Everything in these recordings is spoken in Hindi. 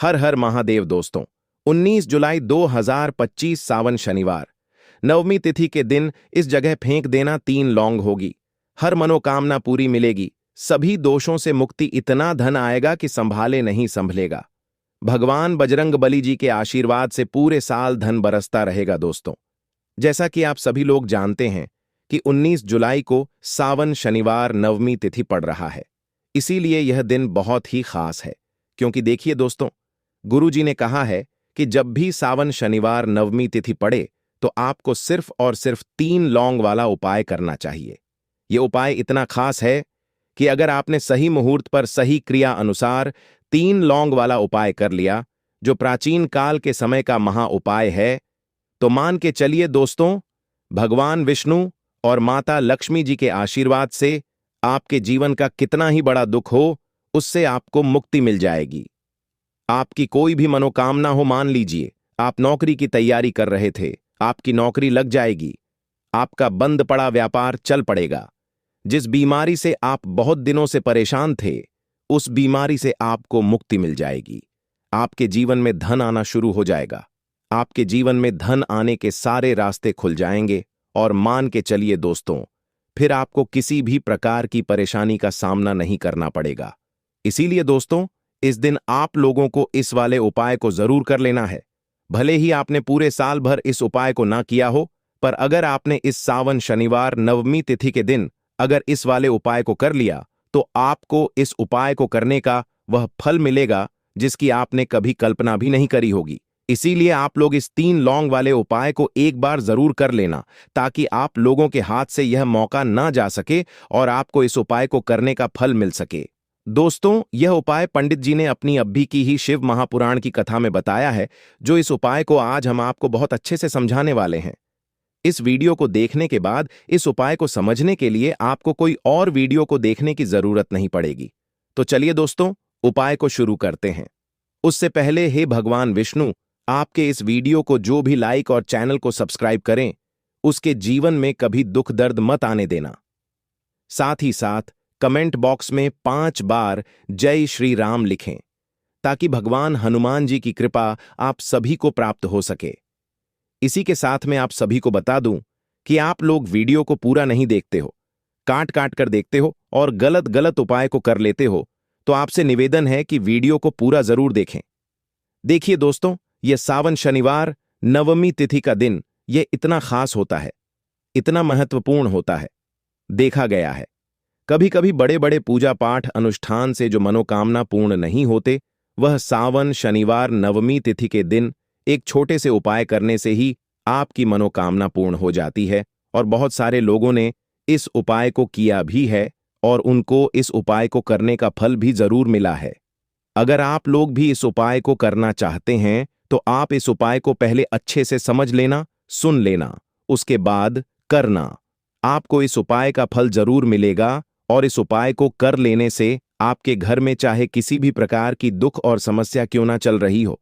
हर हर महादेव दोस्तों। 19 जुलाई 2025 सावन शनिवार नवमी तिथि के दिन इस जगह फेंक देना 3 लौंग होगी। हर मनोकामना पूरी मिलेगी, सभी दोषों से मुक्ति, इतना धन आएगा कि संभाले नहीं संभलेगा। भगवान बजरंग बली जी के आशीर्वाद से पूरे साल धन बरसता रहेगा दोस्तों। जैसा कि आप सभी लोग जानते हैं कि 19 जुलाई को सावन शनिवार नवमी तिथि पड़ रहा है, इसीलिए यह दिन बहुत ही खास है। क्योंकि देखिए दोस्तों, गुरु जी ने कहा है कि जब भी सावन शनिवार नवमी तिथि पड़े तो आपको सिर्फ और सिर्फ 3 लौंग वाला उपाय करना चाहिए। यह उपाय इतना खास है कि अगर आपने सही मुहूर्त पर सही क्रिया अनुसार 3 लौंग वाला उपाय कर लिया, जो प्राचीन काल के समय का महा उपाय है, तो मान के चलिए दोस्तों, भगवान विष्णु और माता लक्ष्मी जी के आशीर्वाद से आपके जीवन का कितना ही बड़ा दुख हो, उससे आपको मुक्ति मिल जाएगी। आपकी कोई भी मनोकामना हो, मान लीजिए आप नौकरी की तैयारी कर रहे थे, आपकी नौकरी लग जाएगी। आपका बंद पड़ा व्यापार चल पड़ेगा। जिस बीमारी से आप बहुत दिनों से परेशान थे, उस बीमारी से आपको मुक्ति मिल जाएगी। आपके जीवन में धन आना शुरू हो जाएगा। आपके जीवन में धन आने के सारे रास्ते खुल जाएंगे और मान के चलिए दोस्तों, फिर आपको किसी भी प्रकार की परेशानी का सामना नहीं करना पड़ेगा। इसीलिए दोस्तों, इस दिन आप लोगों को इस वाले उपाय को जरूर कर लेना है। भले ही आपने पूरे साल भर इस उपाय को ना किया हो, पर अगर आपने इस सावन शनिवार नवमी तिथि के दिन अगर इस वाले उपाय को कर लिया, तो आपको इस उपाय को करने का वह फल मिलेगा जिसकी आपने कभी कल्पना भी नहीं करी होगी। इसीलिए आप लोग इस 3 लौंग वाले उपाय को एक बार जरूर कर लेना, ताकि आप लोगों के हाथ से यह मौका ना जा सके और आपको इस उपाय को करने का फल मिल सके। दोस्तों, यह उपाय पंडित जी ने अपनी अभी की ही शिव महापुराण की कथा में बताया है, जो इस उपाय को आज हम आपको बहुत अच्छे से समझाने वाले हैं। इस वीडियो को देखने के बाद इस उपाय को समझने के लिए आपको कोई और वीडियो को देखने की जरूरत नहीं पड़ेगी। तो चलिए दोस्तों, उपाय को शुरू करते हैं। उससे पहले हे भगवान विष्णु, आपके इस वीडियो को जो भी लाइक और चैनल को सब्सक्राइब करें, उसके जीवन में कभी दुख दर्द मत आने देना। साथ ही साथ कमेंट बॉक्स में 5 बार जय श्री राम लिखें, ताकि भगवान हनुमान जी की कृपा आप सभी को प्राप्त हो सके। इसी के साथ में आप सभी को बता दूं कि आप लोग वीडियो को पूरा नहीं देखते हो, काट काट कर देखते हो और गलत गलत उपाय को कर लेते हो, तो आपसे निवेदन है कि वीडियो को पूरा जरूर देखें। देखिए दोस्तों, यह सावन शनिवार नवमी तिथि का दिन यह इतना खास होता है, इतना महत्वपूर्ण होता है। देखा गया है कभी कभी बड़े बड़े पूजा पाठ अनुष्ठान से जो मनोकामना पूर्ण नहीं होते, वह सावन शनिवार नवमी तिथि के दिन एक छोटे से उपाय करने से ही आपकी मनोकामना पूर्ण हो जाती है। और बहुत सारे लोगों ने इस उपाय को किया भी है और उनको इस उपाय को करने का फल भी जरूर मिला है। अगर आप लोग भी इस उपाय को करना चाहते हैं, तो आप इस उपाय को पहले अच्छे से समझ लेना, सुन लेना, उसके बाद करना। आपको इस उपाय का फल जरूर मिलेगा और इस उपाय को कर लेने से आपके घर में चाहे किसी भी प्रकार की दुख और समस्या क्यों ना चल रही हो,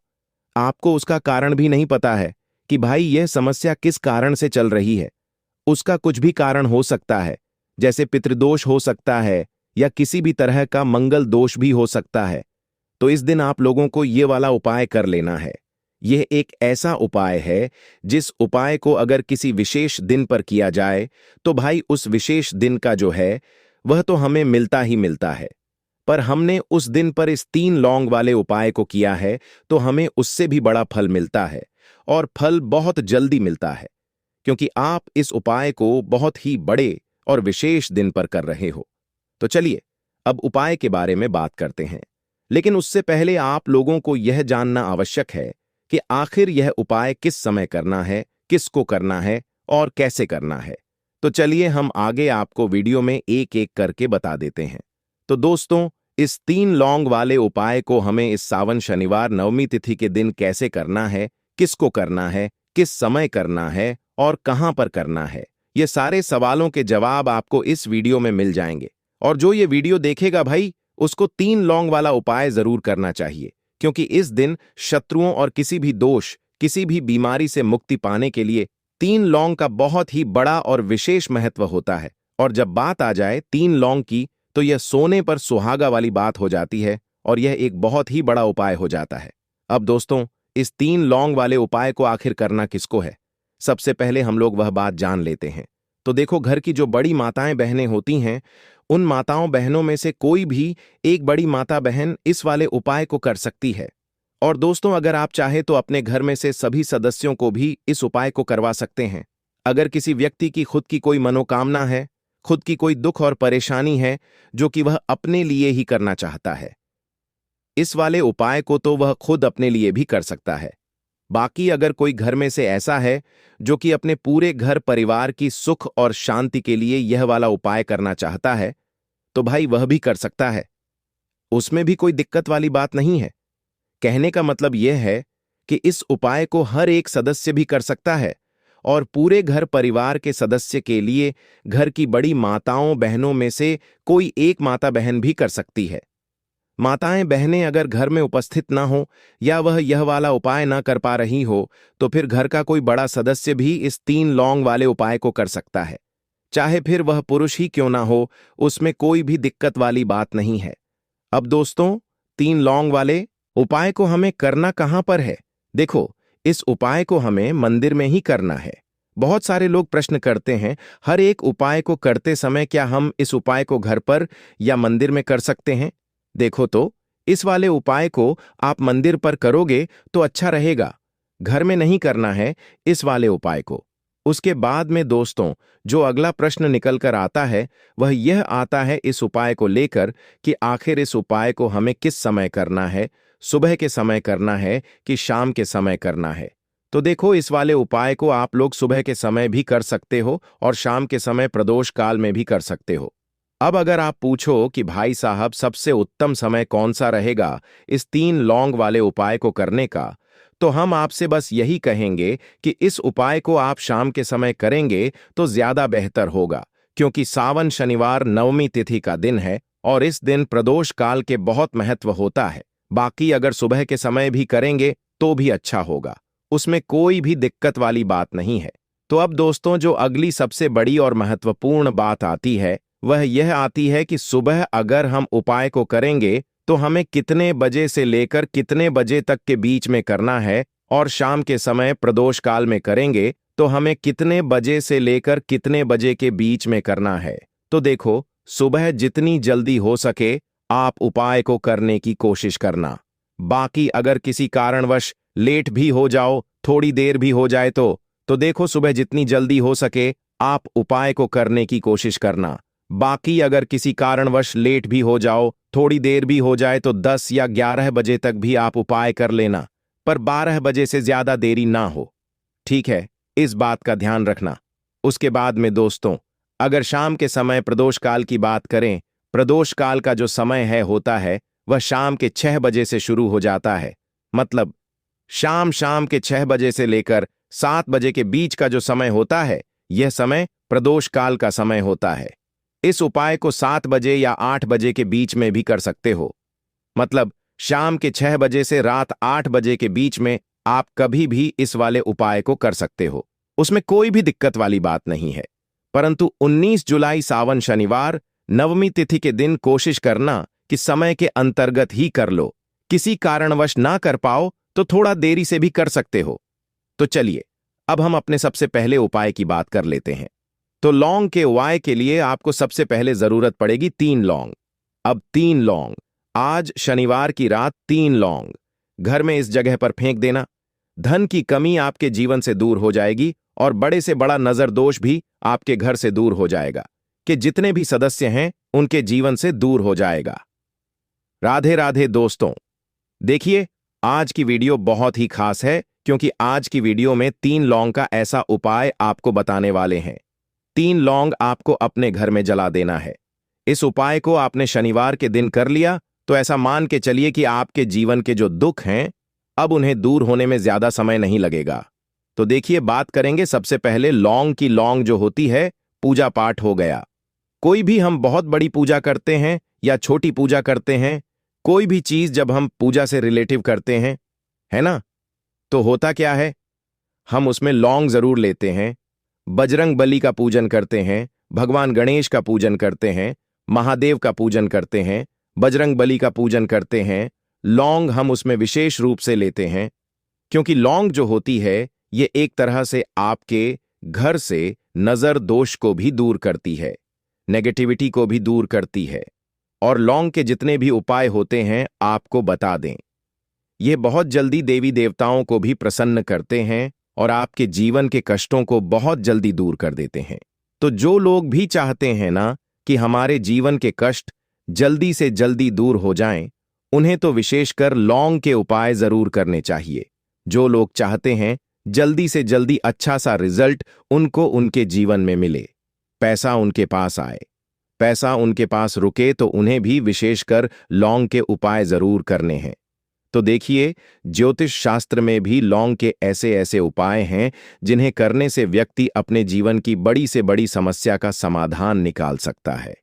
आपको उसका कारण भी नहीं पता है कि भाई यह समस्या किस कारण से चल रही है। उसका कुछ भी कारण हो सकता है, जैसे पितृदोष हो सकता है या किसी भी तरह का मंगल दोष भी हो सकता है। तो इस दिन आप लोगों को यह वाला उपाय कर लेना है। यह एक ऐसा उपाय है जिस उपाय को अगर किसी विशेष दिन पर किया जाए, तो भाई उस विशेष दिन का जो है वह तो हमें मिलता ही मिलता है, पर हमने उस दिन पर इस 3 लौंग वाले उपाय को किया है तो हमें उससे भी बड़ा फल मिलता है, और फल बहुत जल्दी मिलता है, क्योंकि आप इस उपाय को बहुत ही बड़े और विशेष दिन पर कर रहे हो। तो चलिए अब उपाय के बारे में बात करते हैं, लेकिन उससे पहले आप लोगों को यह जानना आवश्यक है कि आखिर यह उपाय किस समय करना है, किसको करना है और कैसे करना है। तो चलिए हम आगे आपको वीडियो में एक एक करके बता देते हैं। तो दोस्तों, इस 3 लौंग वाले उपाय को हमें इस सावन शनिवार नवमी तिथि के दिन कैसे करना है, किसको करना है, किस समय करना है और कहां पर करना है, ये सारे सवालों के जवाब आपको इस वीडियो में मिल जाएंगे। और जो ये वीडियो देखेगा भाई, उसको 3 लौंग वाला उपाय जरूर करना चाहिए, क्योंकि इस दिन शत्रुओं और किसी भी दोष, किसी भी बीमारी से मुक्ति पाने के लिए 3 लौंग का बहुत ही बड़ा और विशेष महत्व होता है। और जब बात आ जाए 3 लौंग की, तो यह सोने पर सुहागा वाली बात हो जाती है और यह एक बहुत ही बड़ा उपाय हो जाता है। अब दोस्तों, इस 3 लौंग वाले उपाय को आखिर करना किसको है? सबसे पहले हम लोग वह बात जान लेते हैं। तो देखो, घर की जो बड़ी माताएं बहनें होती हैं, उन माताओं बहनों में से कोई भी एक बड़ी माता बहन इस वाले उपाय को कर सकती है। और दोस्तों, अगर आप चाहे तो अपने घर में से सभी सदस्यों को भी इस उपाय को करवा सकते हैं। अगर किसी व्यक्ति की खुद की कोई मनोकामना है, खुद की कोई दुख और परेशानी है जो कि वह अपने लिए ही करना चाहता है, इस वाले उपाय को तो वह खुद अपने लिए भी कर सकता है। बाकी अगर कोई घर में से ऐसा है जो कि अपने पूरे घर परिवार की सुख और शांति के लिए यह वाला उपाय करना चाहता है, तो भाई वह भी कर सकता है। उसमें भी कोई दिक्कत वाली बात नहीं है। कहने का मतलब यह है कि इस उपाय को हर एक सदस्य भी कर सकता है और पूरे घर परिवार के सदस्य के लिए घर की बड़ी माताओं बहनों में से कोई एक माता बहन भी कर सकती है। माताएं बहनें अगर घर में उपस्थित ना हो या वह यह वाला उपाय ना कर पा रही हो, तो फिर घर का कोई बड़ा सदस्य भी इस 3 लौंग वाले उपाय को कर सकता है। चाहे फिर वह पुरुष ही क्यों ना हो, उसमें कोई भी दिक्कत वाली बात नहीं है। अब दोस्तों, 3 लौंग वाले उपाय को हमें करना कहां पर है? देखो, इस उपाय को हमें मंदिर में ही करना है। बहुत सारे लोग प्रश्न करते हैं, हर एक उपाय को करते समय क्या हम इस उपाय को घर पर या मंदिर में कर सकते हैं? देखो तो, इस वाले उपाय को आप मंदिर पर करोगे तो अच्छा रहेगा। घर में नहीं करना है इस वाले उपाय को। उसके बाद में दोस्तों, जो अगला प्रश्न निकल कर आता है वह यह आता है इस उपाय को लेकर कि आखिर इस उपाय को हमें किस समय करना है, सुबह के समय करना है कि शाम के समय करना है। तो देखो, इस वाले उपाय को आप लोग सुबह के समय भी कर सकते हो और शाम के समय प्रदोष काल में भी कर सकते हो। अब अगर आप पूछो कि भाई साहब सबसे उत्तम समय कौन सा रहेगा इस 3 लौंग वाले उपाय को करने का, तो हम आपसे बस यही कहेंगे कि इस उपाय को आप शाम के समय करेंगे तो ज्यादा बेहतर होगा, क्योंकि सावन शनिवार नवमी तिथि का दिन है और इस दिन प्रदोष काल के बहुत महत्व होता है। बाकी अगर सुबह के समय भी करेंगे तो भी अच्छा होगा, उसमें कोई भी दिक्कत वाली बात नहीं है। तो अब दोस्तों, जो अगली सबसे बड़ी और महत्वपूर्ण बात आती है वह यह आती है कि सुबह अगर हम उपाय को करेंगे तो हमें कितने बजे से लेकर कितने बजे तक के बीच में करना है, और शाम के समय प्रदोष काल में करेंगे तो हमें कितने बजे से लेकर कितने बजे के बीच में करना है। तो देखो, सुबह जितनी जल्दी हो सके आप उपाय को करने की कोशिश करना। बाकी अगर किसी कारणवश लेट भी हो जाओ, थोड़ी देर भी हो जाए तो देखो, सुबह जितनी जल्दी हो सके आप उपाय को करने की कोशिश करना। बाकी अगर किसी कारणवश लेट भी हो जाओ, थोड़ी देर भी हो जाए तो 10 या 11 बजे तक भी आप उपाय कर लेना, पर 12 बजे से ज्यादा देरी ना हो। ठीक है, इस बात का ध्यान रखना। उसके बाद में दोस्तों, अगर शाम के समय प्रदोष काल की बात करें, प्रदोष काल का जो समय होता है वह शाम के 6 बजे से शुरू हो जाता है। मतलब शाम के 6 बजे से लेकर 7 बजे के बीच का जो समय होता है, यह समय प्रदोष काल का समय होता है। इस उपाय को 7 बजे या 8 बजे के बीच में भी कर सकते हो। मतलब शाम के 6 बजे से रात 8 बजे के बीच में आप कभी भी इस वाले उपाय को कर सकते हो, उसमें कोई भी दिक्कत वाली बात नहीं है। परंतु 19 जुलाई सावन शनिवार नवमी तिथि के दिन कोशिश करना कि समय के अंतर्गत ही कर लो। किसी कारणवश ना कर पाओ तो थोड़ा देरी से भी कर सकते हो। तो चलिए, अब हम अपने सबसे पहले उपाय की बात कर लेते हैं। तो लौंग के उपाय के लिए आपको सबसे पहले जरूरत पड़ेगी 3 लौंग। अब 3 लौंग, आज शनिवार की रात 3 लौंग घर में इस जगह पर फेंक देना। धन की कमी आपके जीवन से दूर हो जाएगी और बड़े से बड़ा नजर दोष भी आपके घर से दूर हो जाएगा, कि जितने भी सदस्य हैं उनके जीवन से दूर हो जाएगा। राधे राधे दोस्तों। देखिए, आज की वीडियो बहुत ही खास है, क्योंकि आज की वीडियो में 3 लौंग का ऐसा उपाय आपको बताने वाले हैं। 3 लौंग आपको अपने घर में जला देना है। इस उपाय को आपने शनिवार के दिन कर लिया तो ऐसा मान के चलिए कि आपके जीवन के जो दुख हैं अब उन्हें दूर होने में ज्यादा समय नहीं लगेगा। तो देखिए, बात करेंगे सबसे पहले लौंग की। लौंग जो होती है, पूजा पाठ हो गया। कोई भी हम बहुत बड़ी पूजा करते हैं या छोटी पूजा करते हैं, कोई भी चीज जब हम पूजा से रिलेटिव करते हैं, है ना, तो होता क्या है, हम उसमें लौंग जरूर लेते हैं। बजरंग बली का पूजन करते हैं, भगवान गणेश का पूजन करते हैं, महादेव का पूजन करते हैं, बजरंग बली का पूजन करते हैं, लौंग हम उसमें विशेष रूप से लेते हैं, क्योंकि लौंग जो होती है ये एक तरह से आपके घर से नजर दोष को भी दूर करती है, नेगेटिविटी को भी दूर करती है। और लौंग के जितने भी उपाय होते हैं आपको बता दें, ये बहुत जल्दी देवी देवताओं को भी प्रसन्न करते हैं और आपके जीवन के कष्टों को बहुत जल्दी दूर कर देते हैं। तो जो लोग भी चाहते हैं ना कि हमारे जीवन के कष्ट जल्दी से जल्दी दूर हो जाएं, उन्हें तो विशेषकर लौंग के उपाय जरूर करने चाहिए। जो लोग चाहते हैं जल्दी से जल्दी अच्छा सा रिजल्ट उनको उनके जीवन में मिले, पैसा उनके पास आए, पैसा उनके पास रुके, तो उन्हें भी विशेषकर लौंग के उपाय जरूर करने हैं। तो देखिए, ज्योतिष शास्त्र में भी लौंग के ऐसे ऐसे उपाय हैं जिन्हें करने से व्यक्ति अपने जीवन की बड़ी से बड़ी समस्या का समाधान निकाल सकता है।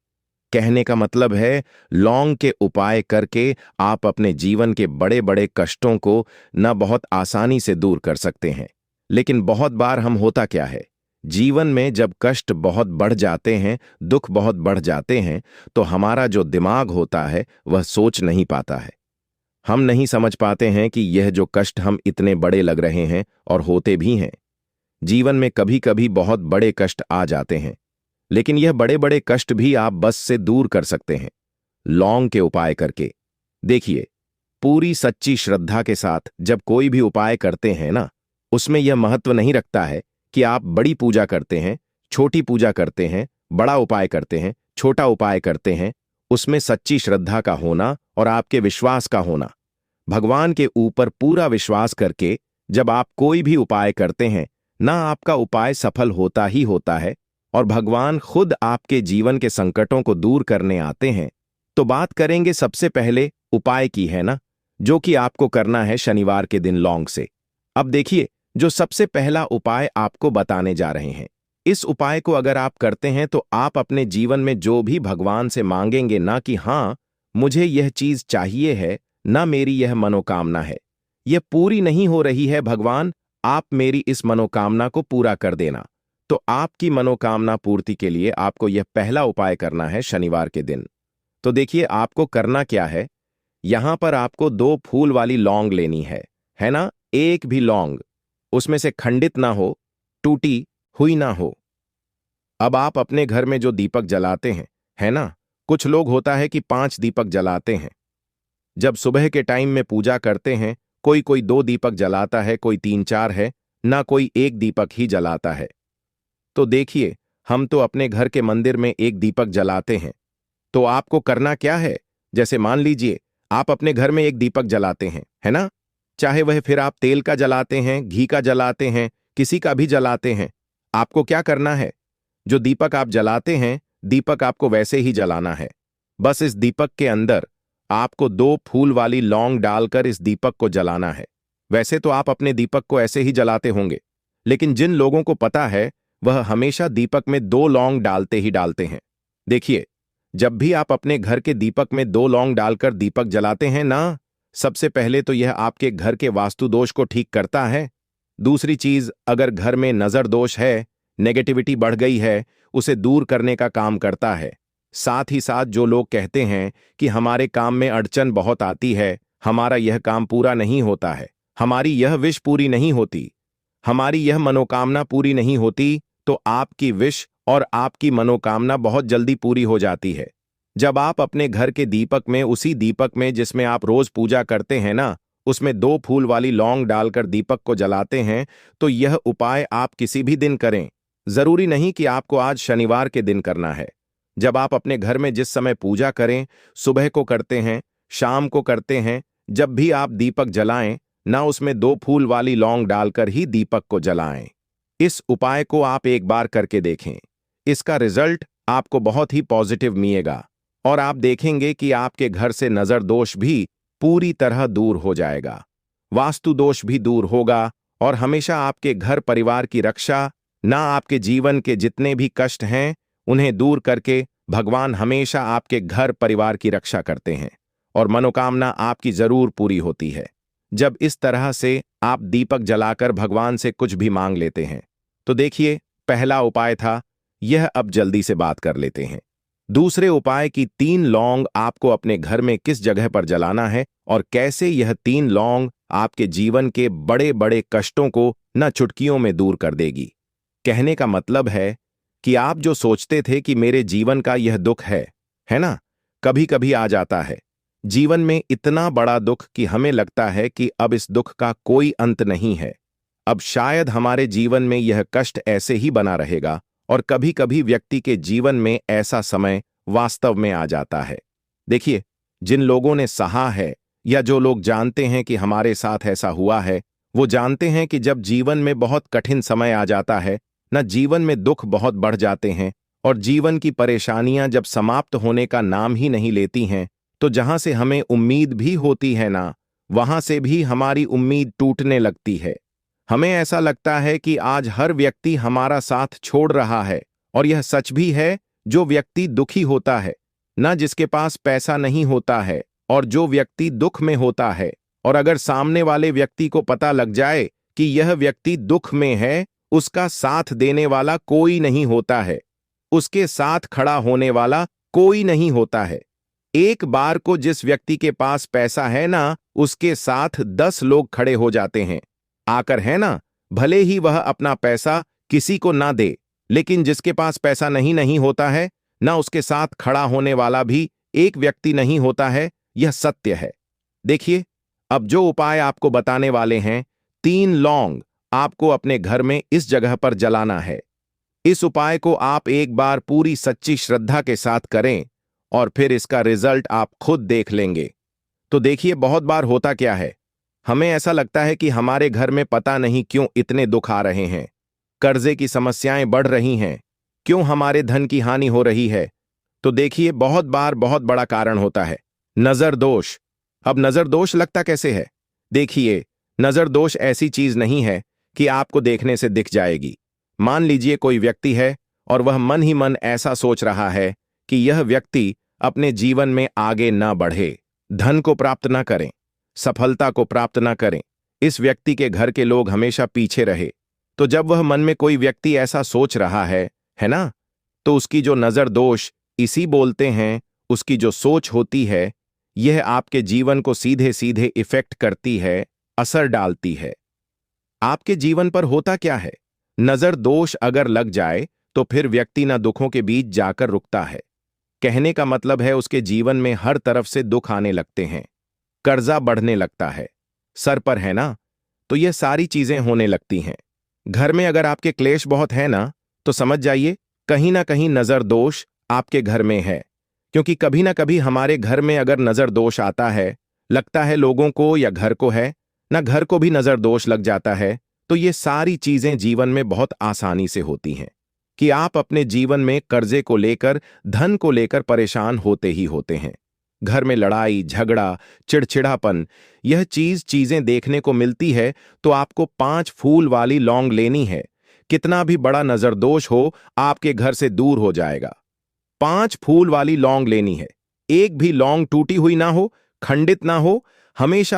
कहने का मतलब है, लौंग के उपाय करके आप अपने जीवन के बड़े बड़े कष्टों को न बहुत आसानी से दूर कर सकते हैं। लेकिन बहुत बार हम होता क्या है, जीवन में जब कष्ट बहुत बढ़ जाते हैं, दुख बहुत बढ़ जाते हैं, तो हमारा जो दिमाग होता है वह सोच नहीं पाता है। हम नहीं समझ पाते हैं कि यह जो कष्ट हम इतने बड़े लग रहे हैं, और होते भी हैं। जीवन में कभी कभी बहुत बड़े कष्ट आ जाते हैं, लेकिन यह बड़े बड़े कष्ट भी आप बस से दूर कर सकते हैं लौंग के उपाय करके। देखिए, पूरी सच्ची श्रद्धा के साथ जब कोई भी उपाय करते हैं ना, उसमें यह महत्व नहीं रखता है कि आप बड़ी पूजा करते हैं, छोटी पूजा करते हैं, बड़ा उपाय करते हैं, छोटा उपाय करते हैं। उसमें सच्ची श्रद्धा का होना और आपके विश्वास का होना, भगवान के ऊपर पूरा विश्वास करके जब आप कोई भी उपाय करते हैं ना, आपका उपाय सफल होता ही होता है और भगवान खुद आपके जीवन के संकटों को दूर करने आते हैं। तो बात करेंगे सबसे पहले उपाय की, है ना, जो कि आपको करना है शनिवार के दिन लौंग से। अब देखिए, जो सबसे पहला उपाय आपको बताने जा रहे हैं, इस उपाय को अगर आप करते हैं तो आप अपने जीवन में जो भी भगवान से मांगेंगे ना कि हाँ मुझे यह चीज चाहिए है, ना मेरी यह मनोकामना है, यह पूरी नहीं हो रही है, भगवान आप मेरी इस मनोकामना को पूरा कर देना। तो आपकी मनोकामना पूर्ति के लिए आपको यह पहला उपाय करना है शनिवार के दिन। तो देखिए, आपको करना क्या है, यहां पर आपको 2 फूल वाली लौंग लेनी है ना। एक भी लौंग उसमें से खंडित ना हो, टूटी हुई ना हो। अब आप अपने घर में जो दीपक जलाते हैं, है ना, कुछ लोग होता है कि 5 दीपक जलाते हैं। जब सुबह के टाइम में पूजा करते हैं, कोई कोई 2 दीपक जलाता है, कोई 3-4 है ना, कोई 1 दीपक ही जलाता है। तो देखिए, हम तो अपने घर के मंदिर में 1 दीपक जलाते हैं। तो आपको करना क्या है, जैसे मान लीजिए आप अपने घर में 1 दीपक जलाते हैं, है ना, चाहे वह फिर आप तेल का जलाते हैं, घी का जलाते हैं, किसी का भी जलाते हैं। आपको क्या करना है, जो दीपक आप जलाते हैं, दीपक आपको वैसे ही जलाना है। बस इस दीपक के अंदर आपको 2 फूल वाली लौंग डालकर इस दीपक को जलाना है। वैसे तो आप अपने दीपक को ऐसे ही जलाते होंगे, लेकिन जिन लोगों को पता है वह हमेशा दीपक में 2 लौंग डालते ही डालते हैं। देखिए, जब भी आप अपने घर के दीपक में 2 लौंग डालकर दीपक जलाते हैं ना, सबसे पहले तो यह आपके घर के वास्तु दोष को ठीक करता है। दूसरी चीज, अगर घर में नजर दोष है, नेगेटिविटी बढ़ गई है, उसे दूर करने का काम करता है। साथ ही साथ जो लोग कहते हैं कि हमारे काम में अड़चन बहुत आती है, हमारा यह काम पूरा नहीं होता है, हमारी यह विश पूरी नहीं होती, हमारी यह मनोकामना पूरी नहीं होती, तो आपकी विश और आपकी मनोकामना बहुत जल्दी पूरी हो जाती है। जब आप अपने घर के दीपक में, उसी दीपक में जिसमें आप रोज पूजा करते हैं ना, उसमें 2 फूल वाली लौंग डालकर दीपक को जलाते हैं, तो यह उपाय आप किसी भी दिन करें। जरूरी नहीं कि आपको आज शनिवार के दिन करना है। जब आप अपने घर में जिस समय पूजा करें, सुबह को करते हैं, शाम को करते हैं, जब भी आप दीपक जलाएं ना, उसमें 2 फूल वाली लौंग डालकर ही दीपक को जलाएं। इस उपाय को आप एक बार करके देखें, इसका रिजल्ट आपको बहुत ही पॉजिटिव मिलेगा और आप देखेंगे कि आपके घर से नजर दोष भी पूरी तरह दूर हो जाएगा, वास्तु दोष भी दूर होगा और हमेशा आपके घर परिवार की रक्षा, ना आपके जीवन के जितने भी कष्ट हैं उन्हें दूर करके भगवान हमेशा आपके घर परिवार की रक्षा करते हैं और मनोकामना आपकी जरूर पूरी होती है। जब इस तरह से आप दीपक जलाकर भगवान से कुछ भी मांग लेते हैं। तो देखिए, पहला उपाय था यह, अब जल्दी से बात कर लेते हैं। दूसरे उपाय की 3 लौंग आपको अपने घर में किस जगह पर जलाना है और कैसे यह 3 लौंग आपके जीवन के बड़े बड़े कष्टों को न चुटकियों में दूर कर देगी। कहने का मतलब है कि आप जो सोचते थे कि मेरे जीवन का यह दुख है ना, कभी कभी आ जाता है जीवन में इतना बड़ा दुख कि हमें लगता है कि अब इस दुख का कोई अंत नहीं है। अब शायद हमारे जीवन में यह कष्ट ऐसे ही बना रहेगा और कभी कभी व्यक्ति के जीवन में ऐसा समय वास्तव में आ जाता है। देखिए, जिन लोगों ने सहा है या जो लोग जानते हैं कि हमारे साथ ऐसा हुआ है, वो जानते हैं कि जब जीवन में बहुत कठिन समय आ जाता है न, जीवन में दुख बहुत बढ़ जाते हैं और जीवन की परेशानियां जब समाप्त होने का नाम ही नहीं लेती हैं, तो जहां से हमें उम्मीद भी होती है ना, वहां से भी हमारी उम्मीद टूटने लगती है। हमें ऐसा लगता है कि आज हर व्यक्ति हमारा साथ छोड़ रहा है और यह सच भी है। जो व्यक्ति दुखी होता है ना, जिसके पास पैसा नहीं होता है और जो व्यक्ति दुख में होता है, और अगर सामने वाले व्यक्ति को पता लग जाए कि यह व्यक्ति दुख में है, उसका साथ देने वाला कोई नहीं होता है, उसके साथ खड़ा होने वाला कोई नहीं होता है। एक बार को जिस व्यक्ति के पास पैसा है ना, उसके साथ 10 लोग खड़े हो जाते हैं आकर, है ना। भले ही वह अपना पैसा किसी को ना दे, लेकिन जिसके पास पैसा नहीं होता है ना, उसके साथ खड़ा होने वाला भी एक व्यक्ति नहीं होता है। यह सत्य है। देखिए, अब जो उपाय आपको बताने वाले हैं, 3 लौंग आपको अपने घर में इस जगह पर जलाना है। इस उपाय को आप एक बार पूरी सच्ची श्रद्धा के साथ करें और फिर इसका रिजल्ट आप खुद देख लेंगे। तो देखिए, बहुत बार होता क्या है, हमें ऐसा लगता है कि हमारे घर में पता नहीं क्यों इतने दुख आ रहे हैं, कर्जे की समस्याएं बढ़ रही हैं, क्यों हमारे धन की हानि हो रही है। तो देखिए, बहुत बार बहुत बड़ा कारण होता है नजर दोष। अब नजर दोष लगता कैसे है? देखिए, नजर दोष ऐसी चीज नहीं है कि आपको देखने से दिख जाएगी। मान लीजिए कोई व्यक्ति है और वह मन ही मन ऐसा सोच रहा है कि यह व्यक्ति अपने जीवन में आगे ना बढ़े, धन को प्राप्त ना करें, सफलता को प्राप्त ना करें, इस व्यक्ति के घर के लोग हमेशा पीछे रहे। तो जब वह मन में कोई व्यक्ति ऐसा सोच रहा है ना, तो उसकी जो नजर दोष इसी बोलते हैं, उसकी जो सोच होती है, यह आपके जीवन को सीधे सीधे इफेक्ट करती है, असर डालती है। आपके जीवन पर होता क्या है, नजर दोष अगर लग जाए तो फिर व्यक्ति ना दुखों के बीच जाकर रुकता है। कहने का मतलब है उसके जीवन में हर तरफ से दुख आने लगते हैं, कर्जा बढ़ने लगता है, सर पर है ना, तो यह सारी चीजें होने लगती हैं। घर में अगर आपके क्लेश बहुत है ना, तो समझ जाइए कहीं ना कहीं नजर दोष आपके घर में है। क्योंकि कभी ना कभी हमारे घर में अगर नजर दोष आता है, लगता है लोगों को या घर को है ना, घर को भी नजर दोष लग जाता है, तो ये सारी चीजें जीवन में बहुत आसानी से होती हैं कि आप अपने जीवन में कर्जे को लेकर, धन को लेकर परेशान होते ही होते हैं। घर में लड़ाई झगड़ा, चिड़चिड़ापन, यह चीजें देखने को मिलती है। तो आपको 5 फूल वाली लौंग लेनी है। कितना भी बड़ा नजरदोष हो, आपके घर से दूर हो जाएगा। 5 फूल वाली लौंग लेनी है। एक भी लौंग टूटी हुई ना हो, खंडित ना हो, हमेशा